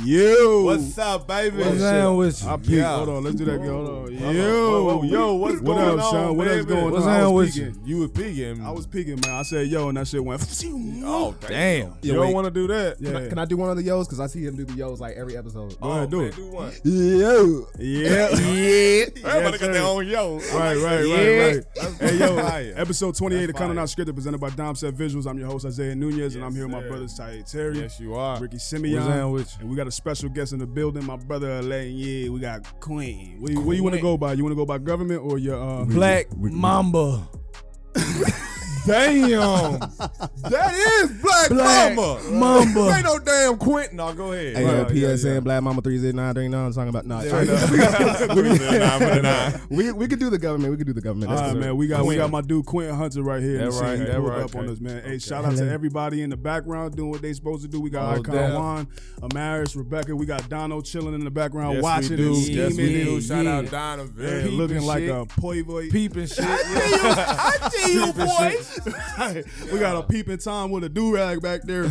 Yo. What's up, baby? What's down with you? I peeked. Hold on, let's do that again. Hold on. Yo, what's what going up, on, Sean? What else baby? going What's on? I down was with you? peeking. You was peeking. I was peeking, man. I said yo, and that shit went. Oh, damn. You don't want to do that? Yeah. Can I do one of the yos? Because I see him do the yos like every episode. Go ahead, do man, it. Do one. Yo. Yeah. Everybody got their own yo. Right. Hey, yo, episode 28 of Kinda Not That's Scripted, presented by Dom Set Visuals. I'm your host, Isaiah Nunez, and I'm here with my sir. brothers, Ty Terry, Yes, you are. Ricky What's Simeon, down with you? and we got a special guest in the building, my brother, we got Quintin. What you want to go by? You want to go by government or your... Black Mamba. Damn. That is Black Mamba. Mamba. Ain't no damn Quintin. No, go ahead. Hey, Right, PSN, Black Mama 30939 talking about we could do the government. All right, man, we got my dude Quintin Hunter right here. That right, He that pulled right, up on okay. us, man. Hey, shout out to everybody in the background doing what they supposed to do. We got Icon damn. Juan, Amaris,Rebecca. We got Dono chilling in the background, Yes, watching we do. and Yes, we scheming do. and Shout out Donna. yeah, looking like a poi boy. Peeping shit. I see you, boys. We got a peeping Tom with a do-rag back there.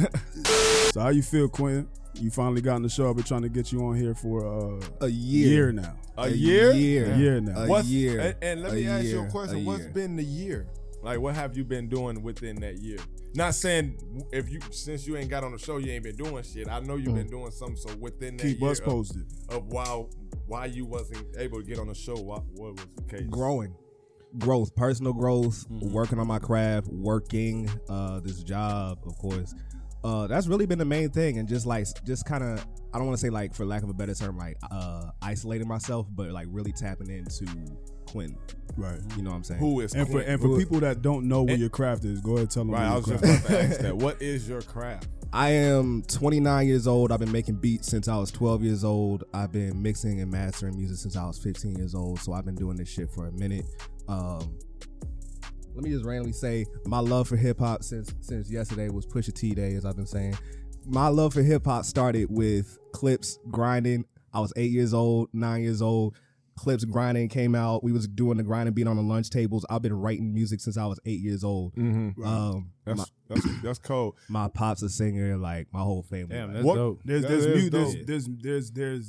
So how you feel, Quinn? You finally got in the show. I've been trying to get you on here for a year now. A year? A year now. A year. And let me ask you a question. A What's year. been the year? Like, what have you been doing within that year? Not saying since you ain't got on the show, you ain't been doing shit. I know you've been doing something. So within that Keep year us posted. of why you wasn't able to get on the show, what was the case? Growth, personal growth, working on my craft, working this job, of course. That's really been the main thing, and just kind of, I don't want to say like, for lack of a better term, like isolating myself, but like really tapping into Quintin. Right. You know what I'm saying? Who is And for people that don't know what your craft is, go ahead and tell them right? I was what just your about craft to ask that. What is your craft? I am 29 years old. I've been making beats since I was 12 years old. I've been mixing and mastering music since I was 15 years old. So I've been doing this shit for a minute. Let me just randomly say my love for hip hop since yesterday was Pusha T Day, as I've been saying. My love for hip hop started with Clips grinding. I was 8 years old, 9 years old. Clips grinding came out. We was doing the grinding beat on the lunch tables. I've been writing music since I was 8 years old. Mm-hmm. That's cold. My pop's a singer, like my whole family. Damn, like, that's dope.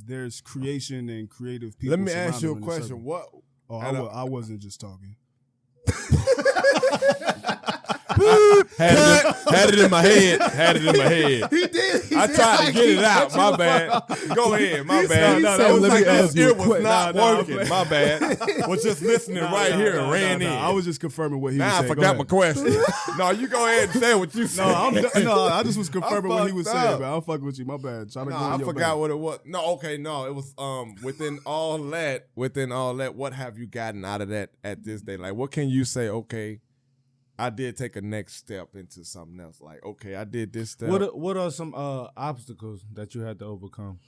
There's creation and creative people. Let me ask you a surrounding question. circle. What? Oh, I wasn't just talking. Had it in my head. He did. I tried to get it out. My bad. Go ahead. My bad. said, That was let me like ask that you a ear was question. not Nah, working. My bad. Was just listening right here and ran in. I was just confirming what he was Now I saying. forgot my question. No, you go ahead and say what you said. I just was confirming what he was fucked saying, up. man. I'm fucking with you. My bad. Trying to No, go in I your forgot bag. what it was. No, okay, no, it was within all that, what have you gotten out of that at this day? Like, what can you say? Okay, I did take a next step into something else. Like, okay, I did this step. What are some obstacles that you had to overcome?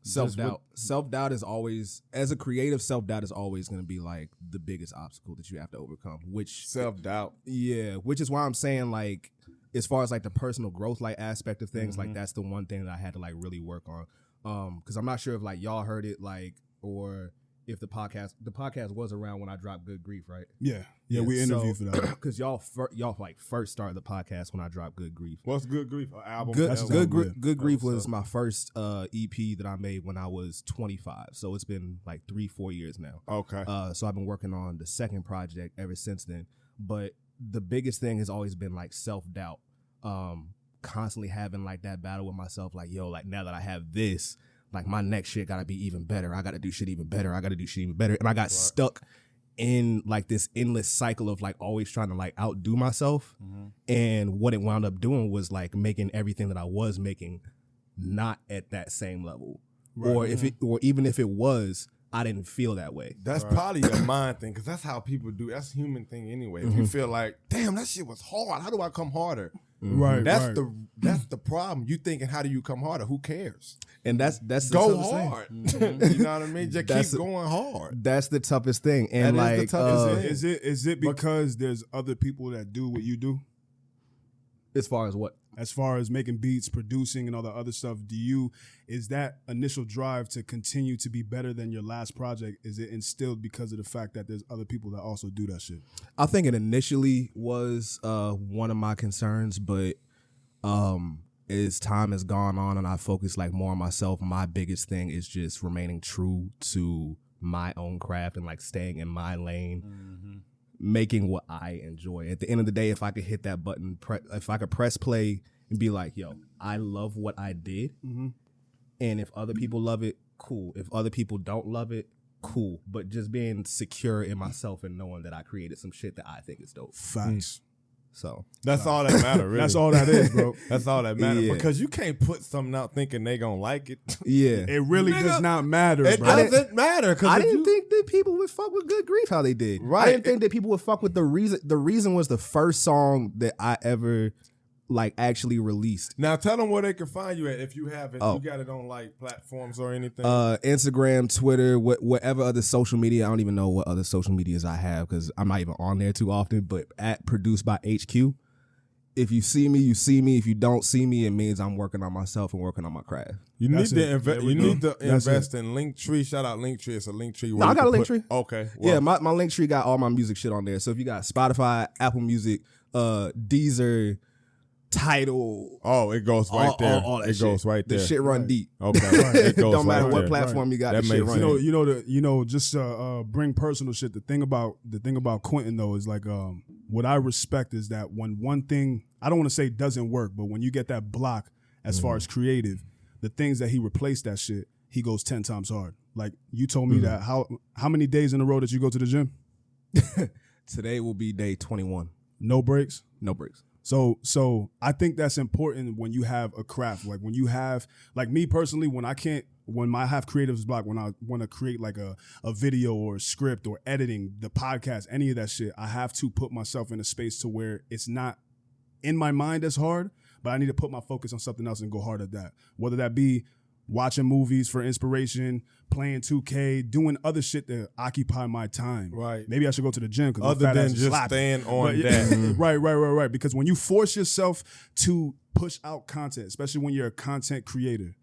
Self-doubt is always, as a creative, self-doubt is always going to be like the biggest obstacle that you have to overcome, which Self-doubt. Yeah, which is why I'm saying, like, as far as like the personal growth like aspect of things, like that's the one thing that I had to like really work on. Because I'm not sure if like y'all heard it, like, or if the podcast was around when I dropped Good Grief, right? Yeah, we interviewed for that. Because y'all like first started the podcast when I dropped Good Grief. What's Good Grief? An album? Good Grief was my first EP that I made when I was 25. So it's been like 3-4 years now. Okay. So I've been working on the second project ever since then. But the biggest thing has always been like self-doubt. Constantly having like that battle with myself, like, yo, like now that I have this, like my next shit gotta be even better. I gotta do shit even better. And I got stuck in like this endless cycle of like always trying to like outdo myself. And what it wound up doing was like making everything that I was making not at that same level. Right. Or even if it was, I didn't feel that way. That's probably a mind thing, because that's how people do. That's a human thing anyway. If you feel like, damn, that shit was hard. How do I come harder? Right. That's the problem. You thinking, how do you come harder? Who cares? And that's the Go toughest thing. hard. You know what I mean? Just keep going hard. That's the toughest thing. And That is like, the toughest thing. Is it because there's other people that do what you do? as far as what? As far as making beats, producing, and all the other stuff, is that initial drive to continue to be better than your last project, is it instilled because of the fact that there's other people that also do that shit? I think it initially was one of my concerns, but as time has gone on and I focus like more on myself, my biggest thing is just remaining true to my own craft and like staying in my lane, making what I enjoy. At the end of the day, if I could hit that button, if I could press play and be like, yo, I love what I did. And if other people love it, cool. If other people don't love it, cool. But just being secure in myself and knowing that I created some shit that I think is dope. Facts. So that's all that matters, really. That's all that is, bro. That's all that matters. Yeah. Because you can't put something out thinking they gonna like it. Yeah. It really does not matter, It bro. doesn't matter. I didn't think that people would fuck with Good Grief how they did. Right. I didn't think that people would fuck with The Reason. The Reason was the first song that I ever like actually released. Now tell them where they can find you at if you have it. Oh. You got it on like platforms or anything. Instagram, Twitter, whatever other social media. I don't even know what other social medias I have because I'm not even on there too often. But at Produced by HQ. If you see me, you see me. If you don't see me, it means I'm working on myself and working on my craft. You need to invest in Linktree. Shout out Linktree. It's a Linktree. No, I got a Linktree. Okay. Yeah, my Linktree got all my music shit on there. So if you got Spotify, Apple Music, Deezer, Tidal. Oh, it goes right there. All that it shit. goes right there. The shit run deep. Okay. It goes Don't matter right what there. platform you got. That The shit makes run sense. deep. Just bring personal shit. The thing about Quintin though is like what I respect is that when one thing, I don't want to say doesn't work, but when you get that block as far as creative, the things that he replaced that shit, he goes 10 times hard. Like you told me that how many days in a row did you go to the gym? Today will be day 21. No breaks? No breaks. So I think that's important when you have a craft. Like when you have, like me personally, when I have creative block, when I want to create like a video or a script or editing the podcast, any of that shit, I have to put myself in a space to where it's not in my mind as hard, but I need to put my focus on something else and go hard at that. Whether that be watching movies for inspiration, playing 2K, doing other shit that occupy my time. Right. Maybe I should go to the gym because Other than just staying on that. Right. Because when you force yourself to push out content, especially when you're a content creator,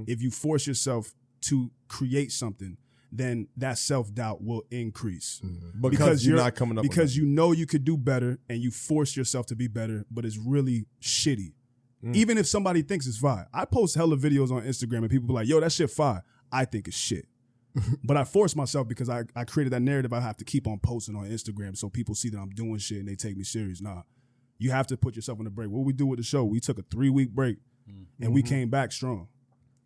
if you force yourself to create something, then that self-doubt will increase. Because you're not coming up with because you know you could do better and you force yourself to be better, but it's really shitty. Even if somebody thinks it's fire. I post hella videos on Instagram and people be like, yo, that shit fire. I think it's shit. But I force myself because I created that narrative I have to keep on posting on Instagram so people see that I'm doing shit and they take me serious. Nah, you have to put yourself on a break. What we do with the show, we took a 3-week break and we came back strong.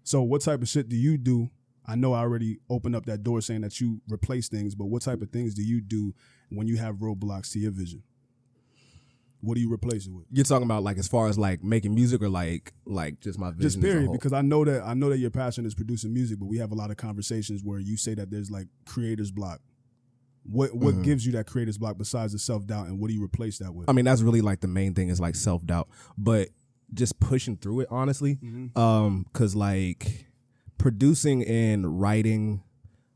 So what type of shit do you do? I know I already opened up that door saying that you replace things, but what type of things do you do when you have roadblocks to your vision? What do you replace it with? You're talking about like as far as like making music or like just my vision? Just as a period, whole? because I know that your passion is producing music, but we have a lot of conversations where you say that there's like creator's block. What gives you that creator's block besides the self-doubt, and what do you replace that with? I mean, that's really like the main thing is like self-doubt, but just pushing through it, honestly. Because like producing and writing,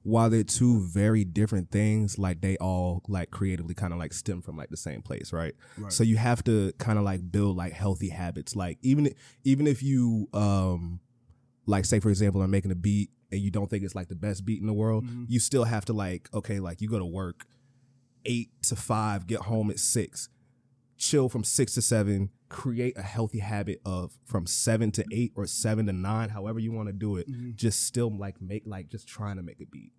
while they're two very different things, like they all like creatively kind of like stem from like the same place, right? So you have to kind of like build like healthy habits. Like even if you like say for example, I'm making a beat and you don't think it's like the best beat in the world, you still have to like, okay, like you go to work 8 to 5, get home at 6, chill from 6 to 7, create a healthy habit of from 7 to 8 or 7 to 9, however you want to do it. Just still like make like just trying to make a beat,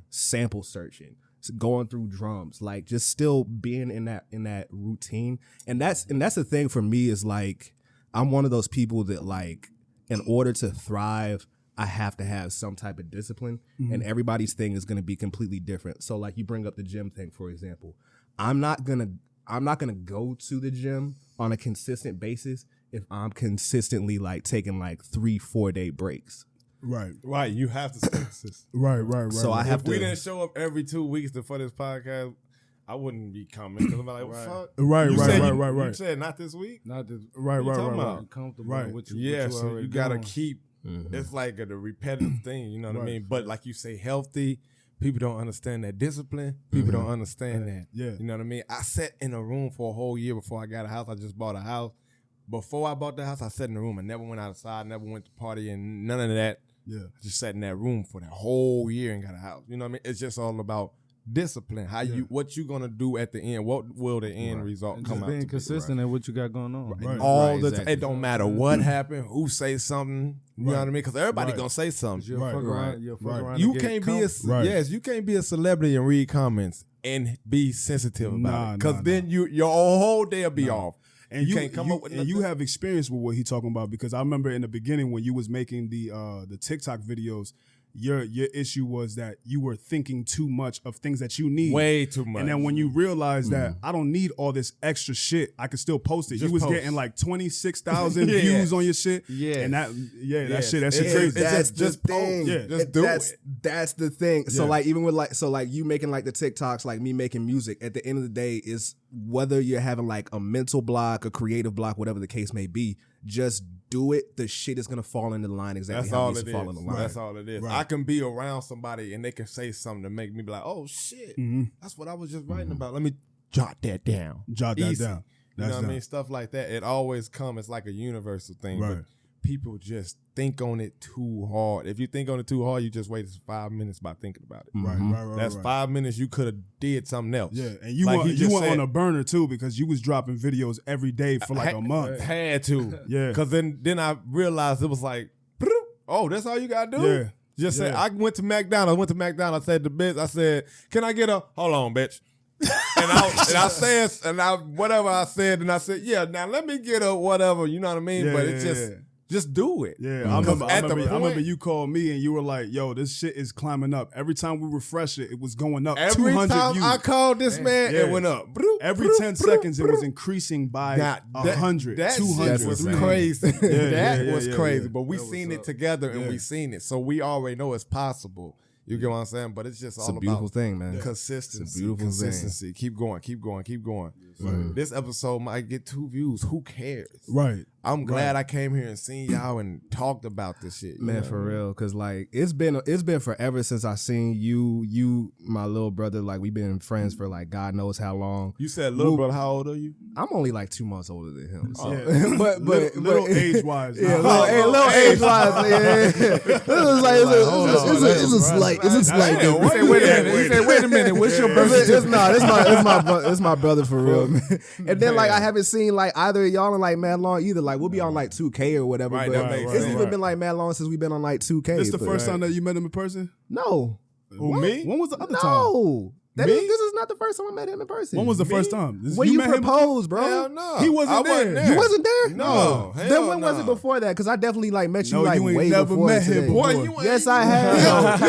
sample searching, going through drums, like just still being in that routine. And that's the thing for me is like I'm one of those people that like in order to thrive, I have to have some type of discipline, and everybody's thing is going to be completely different. So like you bring up the gym thing, for example, I'm not gonna go to the gym on a consistent basis if I'm consistently like taking like 3-4 day breaks. Right. You have to stay consistent. Right. So I have If to. we didn't show up every 2 weeks for this podcast, I wouldn't be coming because I'm like, what the fuck? Right. You said not this week? Not this. Right. Comfortable Right. with you. Yeah, what you so already you gotta doing. keep. It's like a repetitive thing, you know what I mean? But like you say, healthy. People don't understand that discipline. People don't understand that. Yeah. You know what I mean? I sat in a room for a whole year before I got a house. I just bought a house. Before I bought the house, I sat in the room. I never went outside, never went to party, and none of that. Yeah. I just sat in that room for that whole year and got a house. You know what I mean? It's just all about discipline. What you gonna do at the end? What will the end result And come just out? being to be, consistent at what you got going on. Right. all the exactly. time. It don't matter what happened, who say something. You know what I mean? Because everybody gonna say something. You'll Right, fuck right, around. You'll fuck right. around. You and get can't be Right. you can't be a celebrity and read comments and be sensitive about it. Because Nah, then your whole day will be off. And you can't come up with and you nothing. have experience with what he's talking about, because I remember in the beginning when you was making the TikTok videos, your issue was that you were thinking too much of things that you need. Way too much. And then when you realize that I don't need all this extra shit, I can still post it. Just you was post. getting like 26,000 Yeah. views on your shit. Yeah. And that Yes. shit It's crazy. That's just the thing. post. Yeah. Just do it. That's the thing. So Yeah. like even with like you making like the TikToks, like me making music, at the end of the day is whether you're having like a mental block, a creative block, whatever the case may be, just do it. The shit is gonna fall into line exactly That's how all it needs it to is. fall into line. That's all it is. Right. I can be around somebody and they can say something to make me be like, oh shit, that's what I was just writing about. Let me jot that down. Jot that Easy. down. You know what I mean? Stuff like that. It always comes. It's like a universal thing. Right. But people just think on it too hard. If you think on it too hard, you just wasted 5 minutes by thinking about it. Right. That's 5 minutes you could have did something else. Yeah, and you Like went, he just on said. a burner too, because you was dropping videos every day for like a month. Had to. Yeah. Because then I realized it was like, oh, that's all you got to do? Yeah. Just say, Yeah. I went to McDonald's. I said to bitch, I said, can I get a, hold on, bitch. Whatever I said, and I said, yeah, now let me get a whatever, you know what I mean? Yeah, but it's yeah. just do it. Yeah, Because I remember you called me and you were like, yo, this shit is climbing up. Every time we refresh it, it was going up. Every 200 time views. I called this man, Yeah. it went up. Every 10 seconds, it was increasing by Now, 100, that 200, shit was 300. crazy. That yeah, was yeah, crazy. yeah. But we seen it together and Yeah. we seen it. So we already know it's possible. You get what I'm saying? But it's just It's all a beautiful about thing, man. consistency. It's a beautiful thing. Consistency. Keep going. This episode might get 2 views. Who cares? Right. I'm glad I came here and seen y'all and talked about this shit. you Man, know? for real, cause like it's been forever since I seen you, my little brother. Like we've been friends for like God knows how long. You said little brother, how old are you? I'm only like 2 months older than him. So. Yeah. but little age wise. yeah, little age wise. Yeah, it's a slight. It's a slight. difference. Wait a minute. What's your birthday? It's my brother for real, man. And then like I haven't seen like either of y'all in like mad long either. Like we'll be on like 2K or whatever. Right, but that makes it's sense. even been like mad long since we've been on like 2K. This the but- first time that you met him in person? No, Who, me? When was the other time? no. Me? This is not the first time I met him in person. When was the first time? when you met him? proposed, bro? Hell no. He wasn't I there. You wasn't there? No, Then hell when was no. it before that? Because I definitely like met you No, like you ain't way never before met today. him, Boy, boy. you ain't Yes, I have.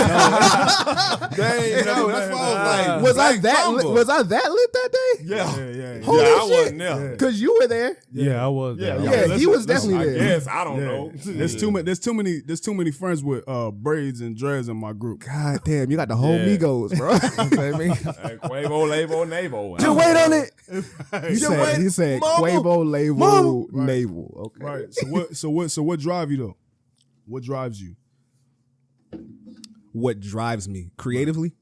Dang, no, that's why I was like, Was I Black that? Mamba. Was I that lit that day? Yeah. Yeah. Holy I shit. wasn't there. Because you were there. Yeah, I was. Yeah, there. Yeah, he was definitely I there. guess. I don't Yeah. know. There's too many friends with braids and dreads in my group. God damn, you got the whole Yeah. Migos, bro. You know what I mean? Hey, Quavo, Lavo, Navo. Just wait on it. wait, He said mama. Quavo, Lavo, Mama. Navel. Okay. Right. So what drive you though? What drives you? What drives me creatively?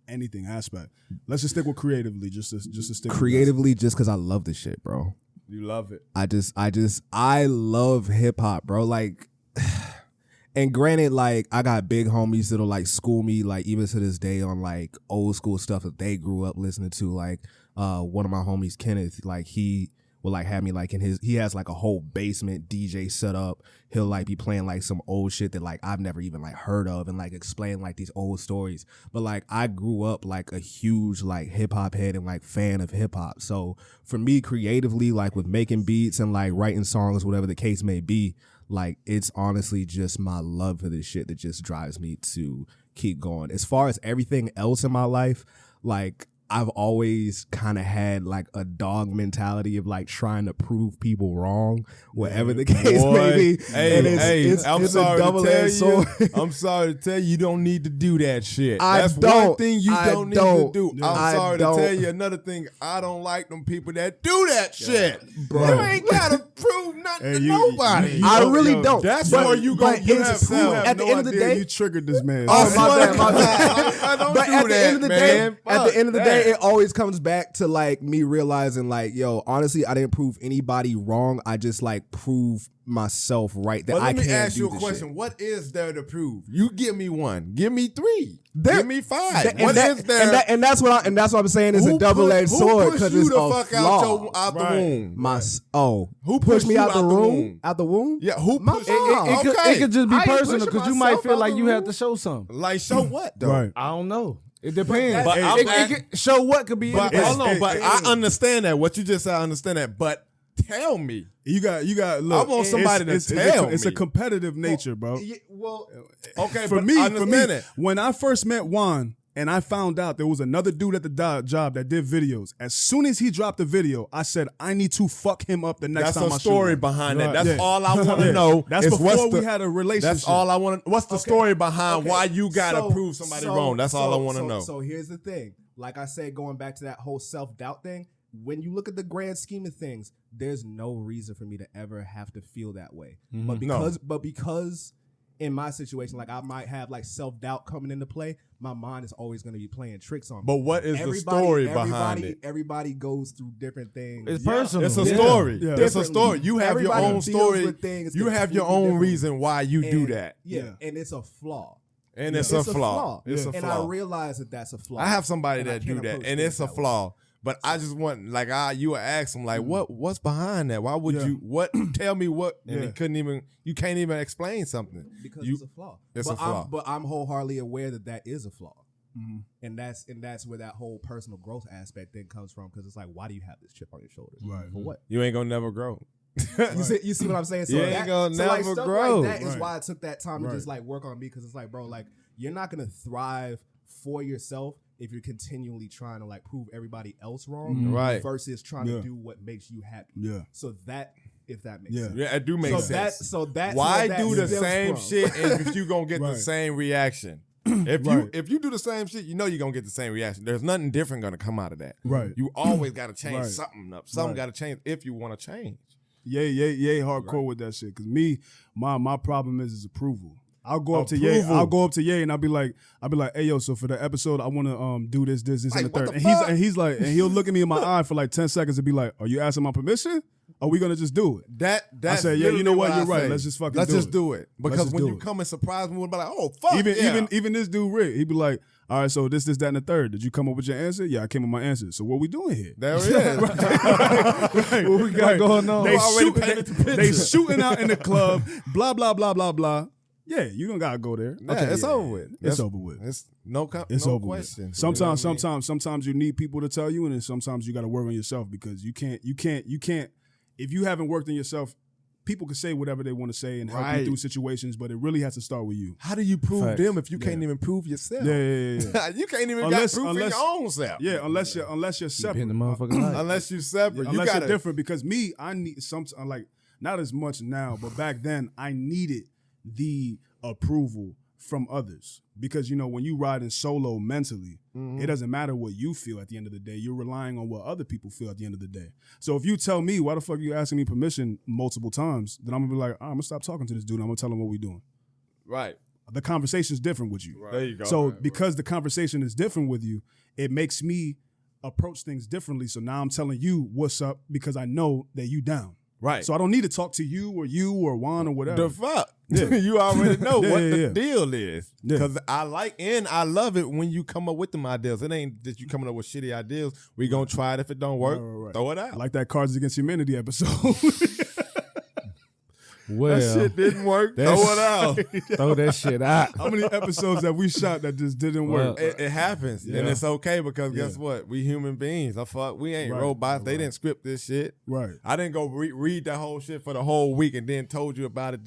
Anything aspect. Let's just stick with creatively. Just to stick with Creatively, just because I love this shit, bro. You love it. I love hip hop, bro. Like, and granted, like I got big homies that'll like school me, like even to this day on like old school stuff that they grew up listening to. Like, one of my homies, Kenneth, like he will like have me like he has like a whole basement DJ set up. He'll like be playing like some old shit that like I've never even like heard of and like explain like these old stories. But like I grew up like a huge like hip hop head and like fan of hip hop. So for me creatively, like with making beats and like writing songs, whatever the case may be, like it's honestly just my love for this shit that just drives me to keep going. As far as everything else in my life, like I've always kind of had like a dog mentality of like trying to prove people wrong, whatever the case may be. Hey, And it's I'm a sorry to tell double-edged sword. you. I'm sorry to tell you, you don't need to do that shit. I That's don't. one thing you I don't need don't. to do. Yeah. I'm I sorry don't. to tell you another thing. I don't like them people that do that shit. Bro. You ain't gotta prove nothing Hey, to you- nobody. you- I don't- really yo, don't. that's But- where you but go. You it's- have at the no end of the idea day, you triggered this man. Oh, my bad, my I don't but do at the that, end of the man. day, at the end of the day, it always comes back to like me realizing like, yo, honestly, I didn't prove anybody wrong. I just like prove myself right that But I let can't me ask do you a this question. shit. What is there to prove? You give me 1. Give me 3. Give me 5. What is there? And that's what I'm saying is a double-edged sword because it's the a fuck flaw. out the womb? Who pushed me out the room? Out the womb? Yeah, who My pushed mom. It could just be I ain't personal pushing because you might myself feel out like the you room. have to show something. Like, show what though? Right. I don't know. It depends. But It could show what could be. But anything. hold on, but I understand that. What you just said, I understand that. But tell me. You got. Look, I want somebody to tell It's a me. competitive nature, bro. Okay, For but me, understand it. when I first met Juan and I found out there was another dude at the job that did videos, as soon as he dropped the video, I said, I need to fuck him up the next time I shoot him. That's a story behind that. That's Yeah. all I want to know. That's is before what's we had a relationship. That's all I want to. What's the story behind Okay, why you got to so- prove somebody wrong? That's all I want to know. So here's the thing. Like I said, going back to that whole self-doubt thing, when you look at the grand scheme of things, there's no reason for me to ever have to feel that way. But because in my situation, like I might have like self-doubt coming into play, my mind is always going to be playing tricks on me. But what is the story behind it? Everybody goes through different things. It's personal. It's a story. Yeah. It's a story. You have your Everybody own deals story. with things You have your completely own different. reason why you do And- that. Yeah, and it's a flaw. And it's a flaw. It's a And flaw. I realize that that's a flaw. I have somebody And I that do can't that, approach and things it's a that way. flaw. But I just want, like, you would ask him, like, what's behind that? Why would Yeah. you? What? Tell me what? And Yeah. he couldn't even. You can't even explain something. Because You- it's a flaw. It's but a flaw. But I'm wholeheartedly aware that is a flaw. Mhm. And that's where that whole personal growth aspect thing comes from. Because it's like, why do you have this chip on your shoulders? Right. For what? You ain't gonna never grow. You see what I'm saying? So You ain't gonna like never stuff grow. Like that is Right. why I took that time Right. to just like work on me. Because it's like, bro, like you're not gonna thrive for yourself if you're continually trying to like prove everybody else wrong, Mhm. Right. Versus trying Yeah. to do what makes you happy. Yeah. So that, if that makes Yeah. sense. Yeah, it do make so sense. that's Why where that do the stems same from. shit if you gonna get the Right. same reaction? Right. If you do the same shit, you know you're gonna get the same reaction. There's nothing different gonna come out of that. Right. You always gotta change Right. something up. Something Right. gotta change if you wanna change. Yay, hardcore with that shit. Cause me, my problem is approval. I'll go up to Ye and I'll be like, hey yo, so for the episode, I want to do this, Like, and the what third. the And fuck? he's like, and he'll look at me in my eye for like 10 seconds and be like, are you asking my permission? Or are we gonna just do it? That's I said, yeah, you know literally what? You're I right. say. Let's just fucking Let's do just it. do it. Because just when do you it. come and surprise me, we'll be like, oh fuck. Even this dude Rick, he'd be like, all right, so this, that, and the third. Did you come up with your answer? Yeah, I came up with my answer. So what we doing here? There it is. Right. What we got going on? They, already shoot, painted the they picture. shooting out in the club, blah, blah, blah, blah, blah. Yeah, you don't gotta go there. Yeah, it's over with. It's That's- over with. It's no It's no over question. with. Sometimes you need people to tell you, and then sometimes you gotta work on yourself because you can't. If you haven't worked on yourself, people can say whatever they want to say and help you Right. through situations, but it really has to start with you. How do you prove Facts. them if you can't even prove yourself? Yeah. You can't even Unless- got proof in unless- your own self. Yeah, unless you're Keep separate. hitting the motherfucking light. Unless you separate. Unless you gotta, you're different, because me, I need some like not as much now, but back then I needed the approval from others because when you riding solo mentally, it doesn't matter what you feel at the end of the day. You're relying on what other people feel at the end of the day. So if you tell me why the fuck you asking me permission multiple times, then I'm gonna be like, I'm gonna stop talking to this dude. I'm gonna tell him what we doing. Right. The conversation's different with you. There you go. So Right, because the conversation is different with you, it makes me approach things differently. So now I'm telling you what's up because I know that you down. right. So I don't need to talk to you or Juan or whatever. The fuck? Yeah. You already know Yeah, what yeah, the yeah. deal is. Yeah. Because I like and I love it when you come up with them ideas. It ain't that you coming up with shitty ideas. We gonna try it. If it don't work, Right. throw it I out. like that Cards Against Humanity episode. Well, that shit didn't work. Throw That's- it out. throw that shit out. How many episodes have we shot that just didn't work? It happens, and Yeah. it's okay because guess Yeah. what? We human beings. We ain't Right. robots. They didn't script this shit. Right. I didn't go read the whole shit for the whole week and then told you about it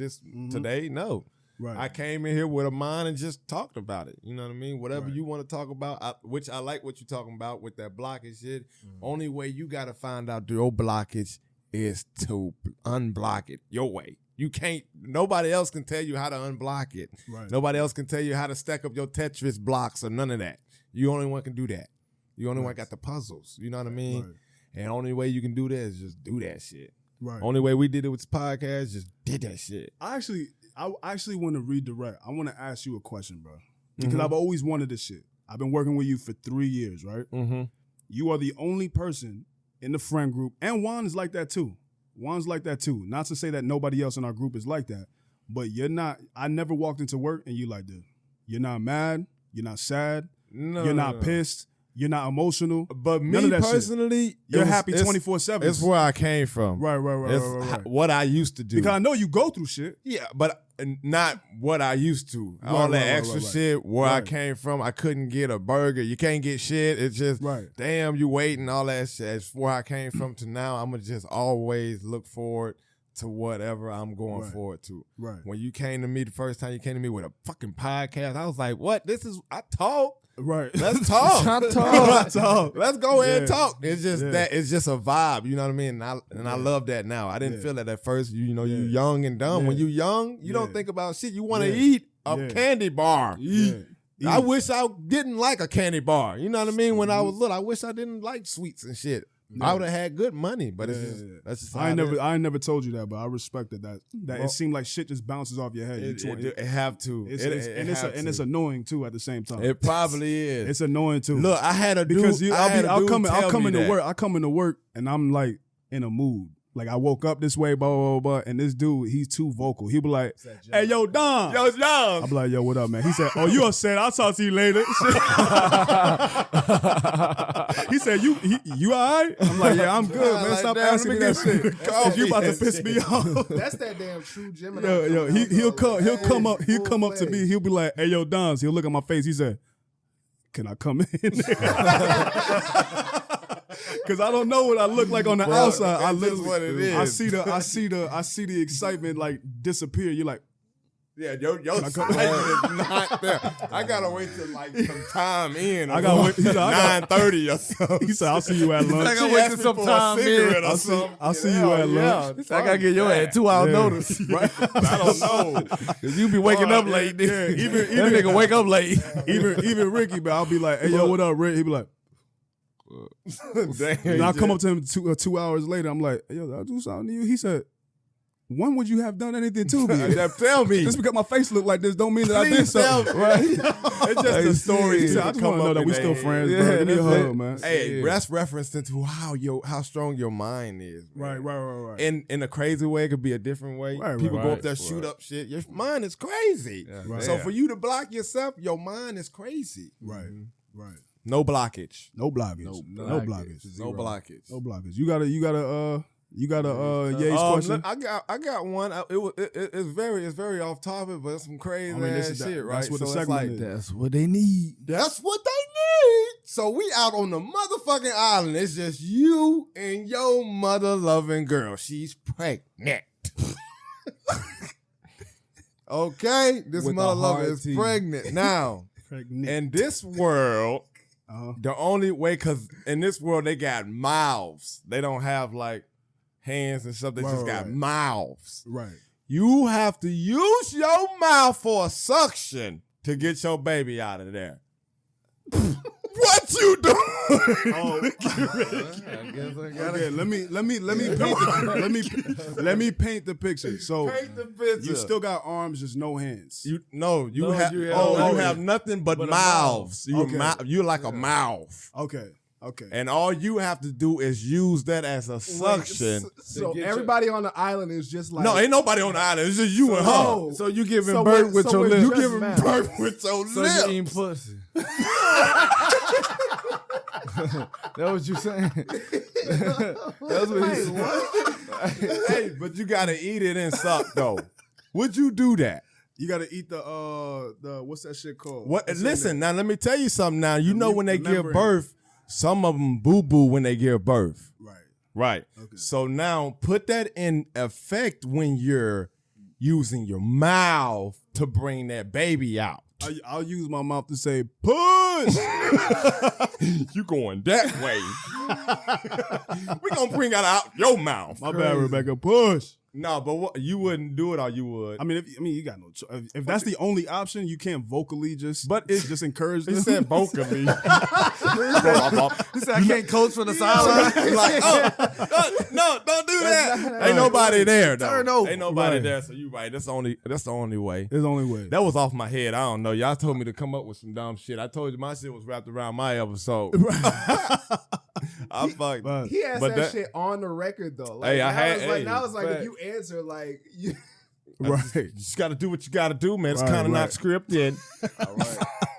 today. No. Right. I came in here with a mind and just talked about it. You know what I mean? Whatever Right. you want to talk about, which I like what you're talking about with that blockage shit. Only way you got to find out your blockage is to unblock it your way. You can't, nobody else can tell you how to unblock it. Right. Nobody else can tell you how to stack up your Tetris blocks or none of that. You only one can do that. You only one got the puzzles. You know what I mean? Right. And only way you can do that is just do that shit. Right. Only way we did it with this podcast, just did that shit. I actually want to redirect. I want to ask you a question, bro. Because Mhm. I've always wanted this shit. I've been working with you for 3 years, right? Mm-hmm. You are the only person in the friend group, and Juan is like that too. Juan's like that too. Not to say that nobody else in our group is like that, but you're not. I never walked into work and you like this. You're not mad. You're not sad. You're not pissed. You're not emotional. But me personally, you're happy 24/7. It's where I came from. Right. It's what I used to do. Because I know you go through shit. Yeah, but not what I used to. All that extra shit, where I came from, I couldn't get a burger. You can't get shit. It's just, damn, you waiting, all that shit. It's where I came from to now. I'm going to just always look forward to whatever I'm going forward to. Right. When you came to me the first time, you came to me with a fucking podcast, I was like, what? I talk. Right. Let's talk. Let's go ahead and talk. It's just that it's just a vibe. You know what I mean? And I love that now. I didn't feel that at first. You know, you young and dumb. When you young, you don't think about shit. You want to eat a candy bar. I wish I didn't like a candy bar. You know what I mean? When I was little, I wish I didn't like sweets and shit. I would have had good money, but it's just that's just I ain't never told you that, but I respected that it seemed like shit just bounces off your head. It have to. It's annoying too at the same time. It probably is. It's annoying too. Look, I had a dude. Because I'll come into work and I'm like in a mood. Like I woke up this way, blah, blah, blah, and this dude, he's too vocal. He be like, hey, yo, Dom. Yo, it's Dom. I be like, yo, what up, man? He said, oh, you upset. I'll talk to you later. He said, you all right? I'm like, yeah, I'm good, man. Stop asking me that shit. Because you about to piss me off. That's that damn true Gemini. Yo, he'll come up to me. He'll be like, hey, yo, Dom. He'll look at my face. He said, can I come in? Because I don't know what I look like on the outside. I literally, what it is. I see the excitement like disappear. You're like, yeah, your excitement is not there. I gotta wait till like some time in. I gotta wait 9:30 or something. He said, "I'll see you at lunch." I gotta wait till some time in. I'll see you at lunch. I gotta get your ass 2 hour notice. Right? I don't know. Cause you be waking up late. Yeah, even that nigga wake up late. Even Ricky, but I'll be like, "Hey, yo, what up, Rick?" He be like. And I'll come up to him 2 hours later. I'm like, yo, did I do something to you? He said, when would you have done anything to me? Tell me. Just because my face look like this don't mean that I did something. Right? It's just a story. I just want to know that we still friends, bro. Give me a hug, man. Hey, that's referencing to how strong your mind is. Man. Right. In a crazy way, it could be a different way. People go up there, shoot up shit. Your mind is crazy. Yeah. So for you to block yourself, your mind is crazy. Right. No blockage. No blockage. You got a Ye's question? I got one. It's very off topic, but it's some crazy ass shit, right? That's what the segment is. That's what they need. That's what they need. So we out on the motherfucking island. It's just you and your mother-loving girl. She's pregnant. Okay? This mother-lover is pregnant. Now, in this world... The only way, because in this world they got mouths. They don't have like hands and stuff. They just got mouths. Right. You have to use your mouth for a suction to get your baby out of there. What you doing? Okay, let me paint the picture. So paint the picture. You still got arms, just no hands. You have nothing but mouths. You're like a mouth. Okay. And all you have to do is use that as a suction. So everybody on the island is just like... No, ain't nobody on the island. It's just you and her. So you giving birth with your lips. You giving birth with your lips. So you eating pussy. That's what you saying. That's what he's saying. Hey, but you gotta eat it and suck though. Would you do that? You gotta eat the what's that shit called? What? Listen, now let me tell you something. Now you know when they give birth, some of them boo boo when they give birth. Right. Okay. So now put that in effect when you're using your mouth to bring that baby out. I'll use my mouth to say, push! You going that way. We gonna bring that out your mouth. My bad, Rebecca, push. No, but what, you wouldn't do it or you would? I mean, you got no choice. If that's the only option, you can't vocally just encourage them. He said vocally. He said I can't coach for the sideline. Like, no, don't do that. Ain't nobody there though. Turn over. Ain't nobody Right. there, so you right. That's the only way. It's the only way. That was off my head. I don't know. Y'all told me to come up with some dumb shit. I told you my shit was wrapped around my episode. I fucked. But He has But that that- shit on the record though. Like, Hey, I now had- it's like, hey, now it's like if fact. you answer like you, right. You just got to do what you got to do, man. It's Right, kind of right. not scripted. all right.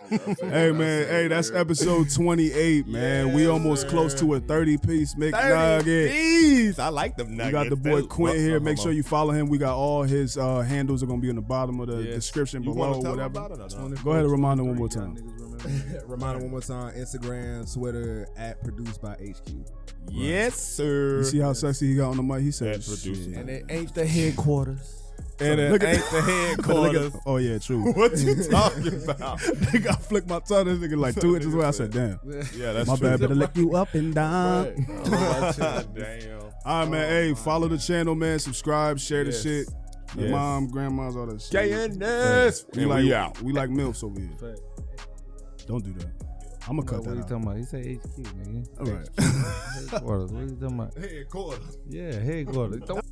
Hey man, hey, that's episode 28, man. We almost close to a 30-piece McNugget. Jeez, I like them nuggets. We got the boy That's- Quintin here. Make hold sure on. you follow him. We got all his handles are gonna be in the bottom of the Yes. description You below, wanna tell them whatever. about it or not? Go ahead and remind them one more time. Remind one more time, Instagram, Twitter, @ProcucedbyHQ. Yes, sir. You see how sexy he got on the mic? He said, That producer. "Shit." And it ain't the headquarters. And it Look at- ain't the headquarters. Oh yeah, true. What you talking about? Nigga, I flicked my tongue. This nigga like 2 inches away. I said, "Damn, Yeah, that's my true. bad. Better lick you up and down." Damn. All right, man. Hey, follow the channel, man. Subscribe, share the Yes. shit. Your Yes. mom, grandmas, all that shit. KNS. We And like we out. We like milfs over here. Don't do that. I'm gonna cut What that you out. talking about? He said HQ, nigga. All right. Headquarters. What you talking about? Headquarters. Yeah, headquarters. Don't